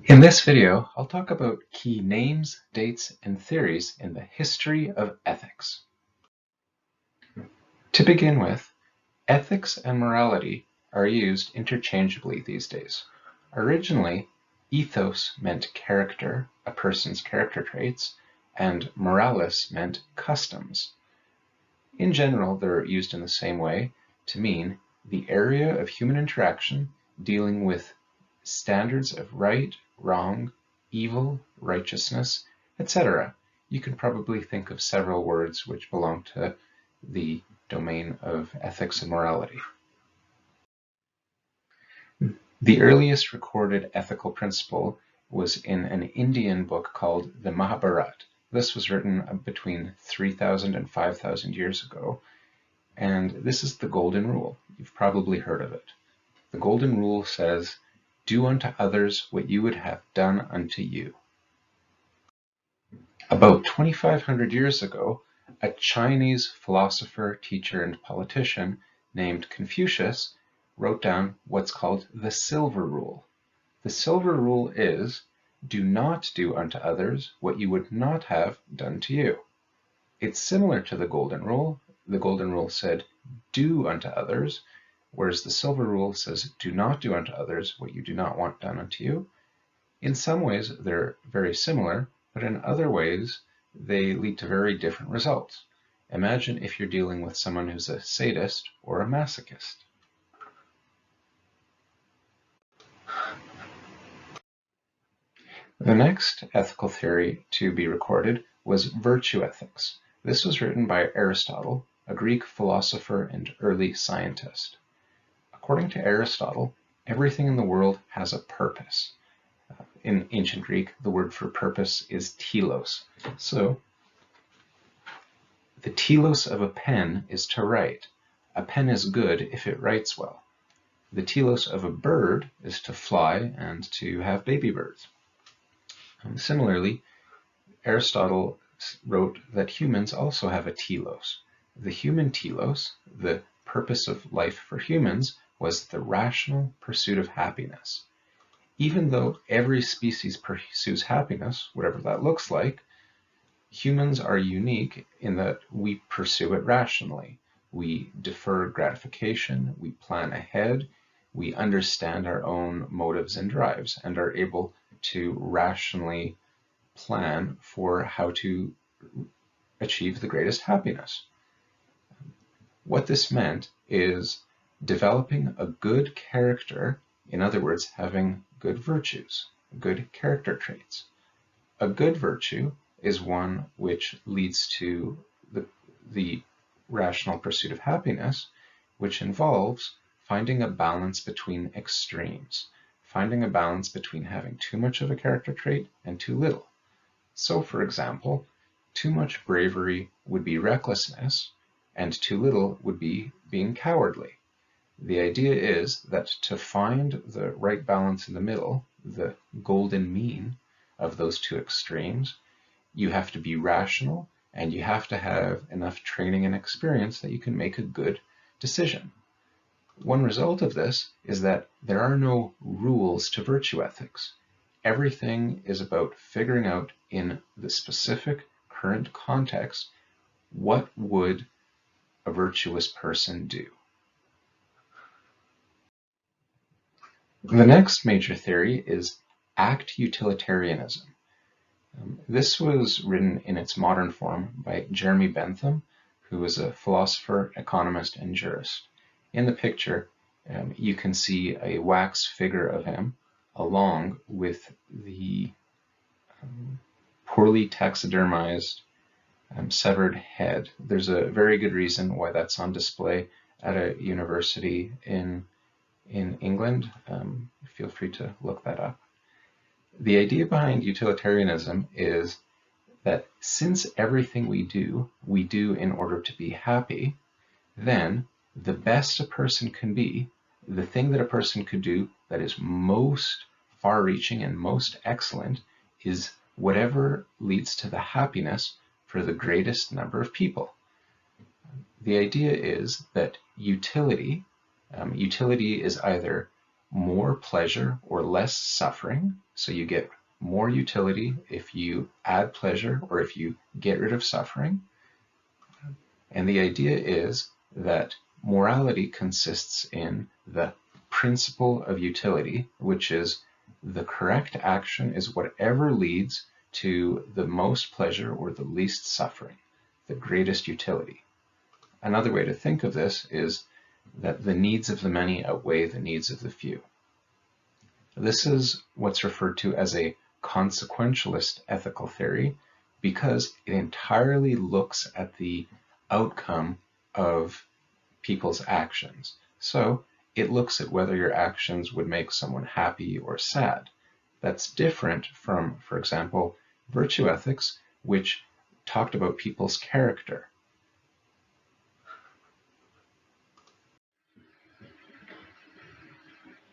In this video, I'll talk about key names, dates, and theories in the history of ethics. To begin with, ethics and morality are used interchangeably these days. Originally, ethos meant character, a person's character traits, and moralis meant customs. In general, they're used in the same way to mean the area of human interaction dealing with standards of right, wrong, evil, righteousness, etc. You can probably think of several words which belong to the domain of ethics and morality. The earliest recorded ethical principle was in an Indian book called the Mahabharata. This was written between 3,000 and 5,000 years ago, and this is the Golden Rule. You've probably heard of it. The Golden Rule says, "Do unto others what you would have done unto you." About 2,500 years ago, a Chinese philosopher, teacher, and politician named Confucius wrote down what's called the Silver Rule. The Silver Rule is, do not do unto others what you would not have done to you. It's similar to the Golden Rule. The Golden Rule said, do unto others, whereas the Silver Rule says, do not do unto others what you do not want done unto you. In some ways, they're very similar, but in other ways, they lead to very different results. Imagine if you're dealing with someone who's a sadist or a masochist. The next ethical theory to be recorded was virtue ethics. This was written by Aristotle, a Greek philosopher and early scientist. According to Aristotle, everything in the world has a purpose. In ancient Greek, the word for purpose is telos. So, the telos of a pen is to write. A pen is good if it writes well. The telos of a bird is to fly and to have baby birds. Similarly, Aristotle wrote that humans also have a telos. The human telos, the purpose of life for humans, was the rational pursuit of happiness. Even though every species pursues happiness, whatever that looks like, humans are unique in that we pursue it rationally. We defer gratification, we plan ahead, we understand our own motives and drives, and are able to rationally plan for how to achieve the greatest happiness. What this meant is developing a good character, in other words, having good virtues, good character traits. A good virtue is one which leads to the rational pursuit of happiness, which involves finding a balance between extremes, finding a balance between having too much of a character trait and too little. So, for example, too much bravery would be recklessness, and too little would be being cowardly. The idea is that to find the right balance in the middle, the golden mean of those two extremes, you have to be rational and you have to have enough training and experience that you can make a good decision. One result of this is that there are no rules to virtue ethics. Everything is about figuring out in the specific current context, what would a virtuous person do? The next major theory is act utilitarianism. This was written in its modern form by Jeremy Bentham, who is a philosopher, economist, and jurist. In the picture, you can see a wax figure of him along with the poorly taxidermized severed head. There's a very good reason why that's on display at a university in England. Feel free to look that up. The idea behind utilitarianism is that since everything we do in order to be happy, then the best a person can be, the thing that a person could do that is most far-reaching and most excellent, is whatever leads to the happiness for the greatest number of people. The idea is that utility is either more pleasure or less suffering. So you get more utility if you add pleasure or if you get rid of suffering. And the idea is that morality consists in the principle of utility, which is the correct action is whatever leads to the most pleasure or the least suffering, the greatest utility. Another way to think of this is that the needs of the many outweigh the needs of the few. This is what's referred to as a consequentialist ethical theory because it entirely looks at the outcome of people's actions. So it looks at whether your actions would make someone happy or sad. That's different from, for example, virtue ethics, which talked about people's character.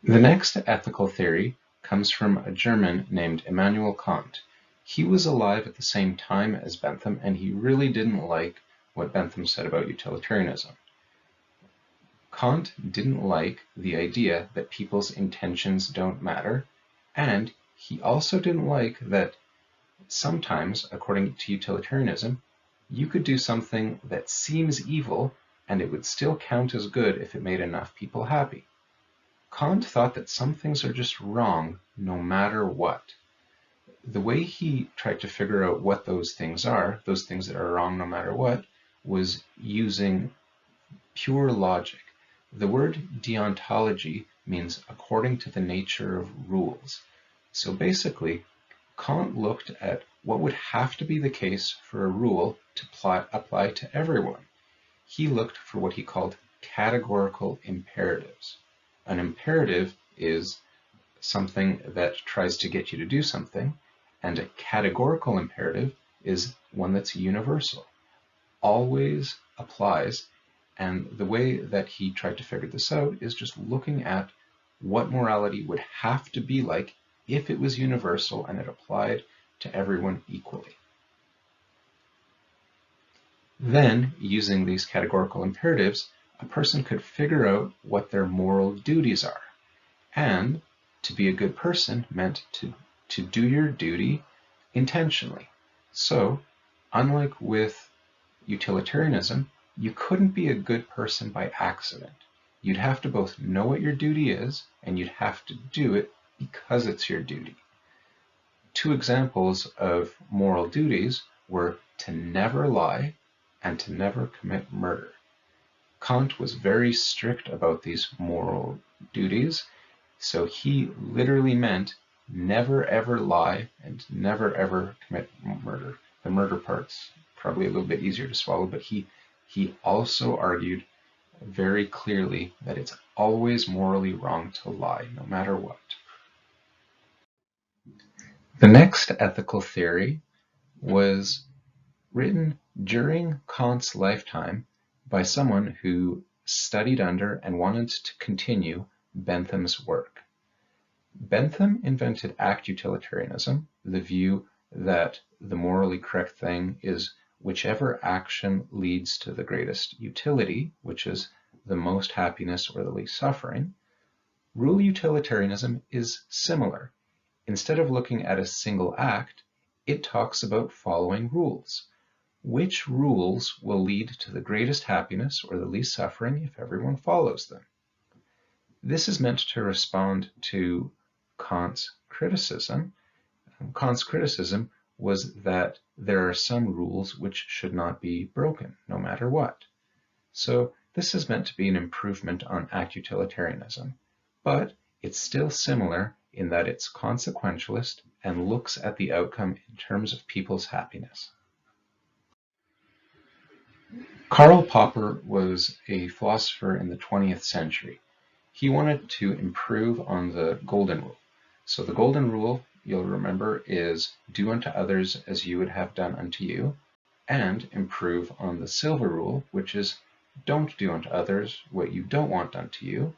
The next ethical theory comes from a German named Immanuel Kant. He was alive at the same time as Bentham, and he really didn't like what Bentham said about utilitarianism. Kant didn't like the idea that people's intentions don't matter, and he also didn't like that sometimes, according to utilitarianism, you could do something that seems evil and it would still count as good if it made enough people happy. Kant thought that some things are just wrong no matter what. The way he tried to figure out what those things that are wrong no matter what, was using pure logic. The word deontology means according to the nature of rules. So basically, Kant looked at what would have to be the case for a rule to apply to everyone. He looked for what he called categorical imperatives. An imperative is something that tries to get you to do something, and a categorical imperative is one that's universal, always applies. And the way that he tried to figure this out is just looking at what morality would have to be like if it was universal and it applied to everyone equally. Then, using these categorical imperatives, a person could figure out what their moral duties are. And to be a good person meant to do your duty intentionally. So, unlike with utilitarianism, you couldn't be a good person by accident. You'd have to both know what your duty is, and you'd have to do it because it's your duty. Two examples of moral duties were to never lie and to never commit murder. Kant was very strict about these moral duties, so he literally meant never ever lie and never ever commit murder. The murder part's probably a little bit easier to swallow, but he also argued very clearly that it's always morally wrong to lie, no matter what. The next ethical theory was written during Kant's lifetime by someone who studied under and wanted to continue Bentham's work. Bentham invented act utilitarianism, the view that the morally correct thing is whichever action leads to the greatest utility, which is the most happiness or the least suffering. Rule utilitarianism is similar. Instead of looking at a single act, it talks about following rules. Which rules will lead to the greatest happiness or the least suffering if everyone follows them? This is meant to respond to Kant's criticism. Kant's criticism was that there are some rules which should not be broken, no matter what. So this is meant to be an improvement on act utilitarianism, but it's still similar in that it's consequentialist and looks at the outcome in terms of people's happiness. Karl Popper was a philosopher in the 20th century. He wanted to improve on the golden rule. So the golden rule, you'll remember, is do unto others as you would have done unto you, and improve on the silver rule, which is don't do unto others what you don't want done to you.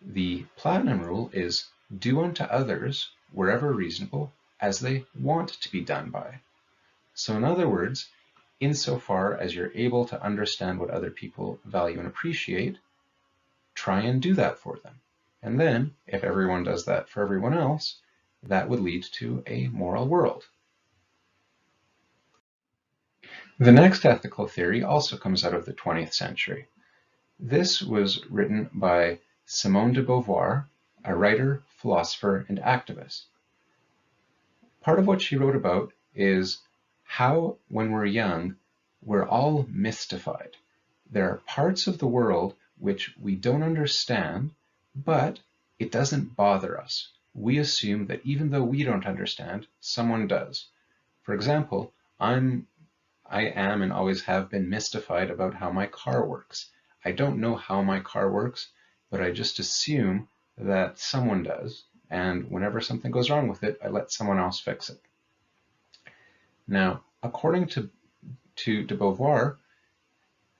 The platinum rule is do unto others, wherever reasonable, as they want to be done by. So in other words, insofar as you're able to understand what other people value and appreciate, try and do that for them. And then, if everyone does that for everyone else, that would lead to a moral world. The next ethical theory also comes out of the 20th century. This was written by Simone de Beauvoir, a writer, philosopher, and activist. Part of what she wrote about is how, when we're young, we're all mystified. There are parts of the world which we don't understand, but it doesn't bother us. We assume that even though we don't understand, someone does. For example, I am and always have been mystified about how my car works. I don't know how my car works, but I just assume that someone does, and whenever something goes wrong with it, I let someone else fix it. Now, according to de Beauvoir,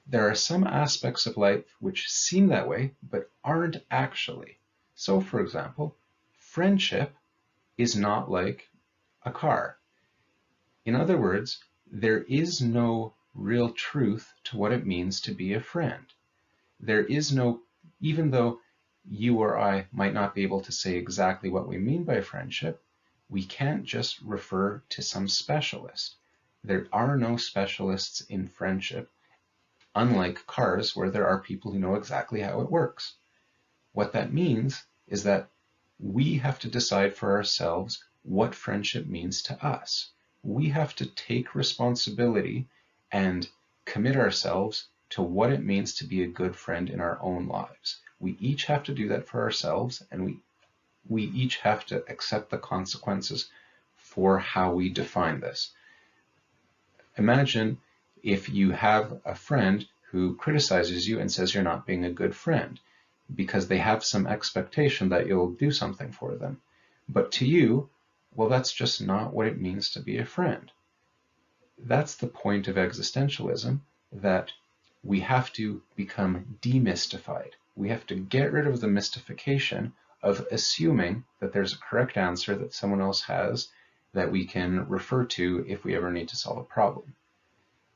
there are some aspects of life which seem that way, but aren't actually. So, for example, friendship is not like a car. In other words, there is no real truth to what it means to be a friend. There is no, even though you or I might not be able to say exactly what we mean by friendship, we can't just refer to some specialist. There are no specialists in friendship, unlike cars where there are people who know exactly how it works. What that means is that we have to decide for ourselves what friendship means to us. We have to take responsibility and commit ourselves to what it means to be a good friend in our own lives. We each have to do that for ourselves, and we each have to accept the consequences for how we define this. Imagine if you have a friend who criticizes you and says you're not being a good friend because they have some expectation that you'll do something for them. But to you, well, that's just not what it means to be a friend. That's the point of existentialism, that we have to become demystified. We have to get rid of the mystification of assuming that there's a correct answer that someone else has that we can refer to if we ever need to solve a problem.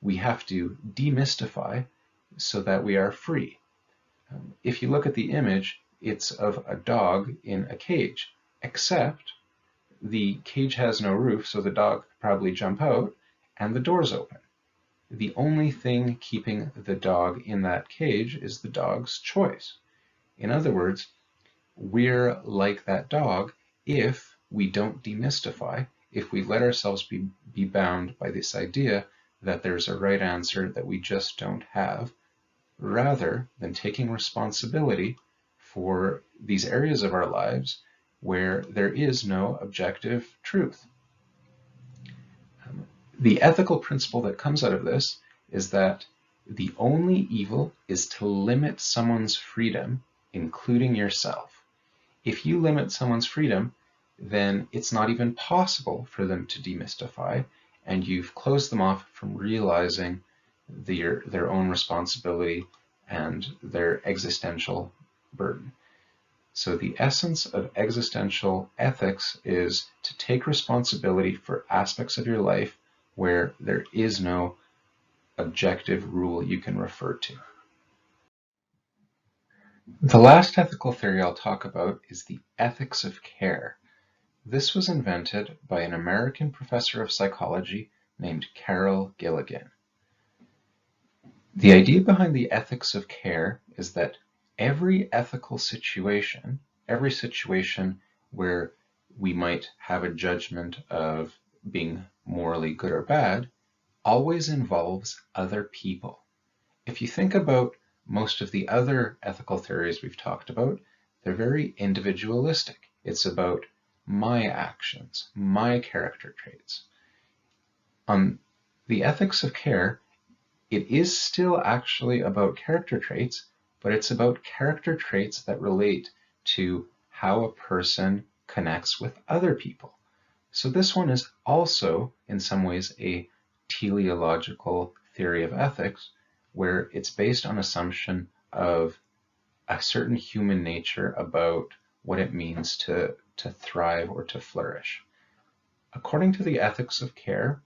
We have to demystify so that we are free. If you look at the image, it's of a dog in a cage, except the cage has no roof, so the dog could probably jump out, and the door's open. The only thing keeping the dog in that cage is the dog's choice. In other words, we're like that dog if we don't demystify, if we let ourselves be bound by this idea that there's a right answer that we just don't have, rather than taking responsibility for these areas of our lives where there is no objective truth. The ethical principle that comes out of this is that the only evil is to limit someone's freedom, including yourself. If you limit someone's freedom, then it's not even possible for them to demystify, and you've closed them off from realizing their own responsibility and their existential burden. So the essence of existential ethics is to take responsibility for aspects of your life where there is no objective rule you can refer to. The last ethical theory I'll talk about is the ethics of care. This was invented by an American professor of psychology named Carol Gilligan. The idea behind the ethics of care is that every ethical situation, every situation where we might have a judgment of being morally good or bad, always involves other people. If you think about most of the other ethical theories we've talked about, they're very individualistic. It's about my actions, my character traits. On the ethics of care, it is still actually about character traits, but it's about character traits that relate to how a person connects with other people. So this one is also, in some ways, a teleological theory of ethics, where it's based on assumption of a certain human nature about what it means to thrive or to flourish. According to the ethics of care,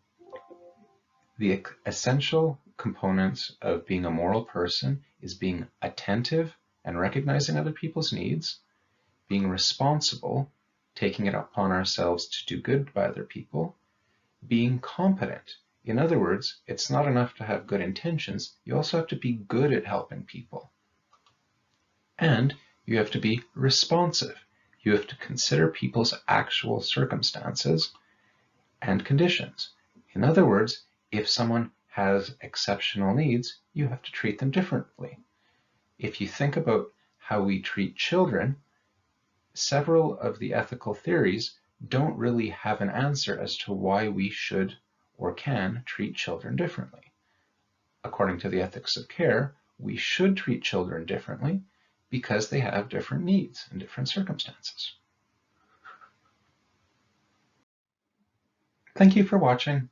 the essential components of being a moral person is being attentive and recognizing other people's needs, being responsible, taking it upon ourselves to do good by other people, being competent. In other words, it's not enough to have good intentions, you also have to be good at helping people. And you have to be responsive. You have to consider people's actual circumstances and conditions. In other words, if someone has exceptional needs, you have to treat them differently. If you think about how we treat children, several of the ethical theories don't really have an answer as to why we should or can treat children differently. According to the ethics of care, we should treat children differently because they have different needs and different circumstances. Thank you for watching.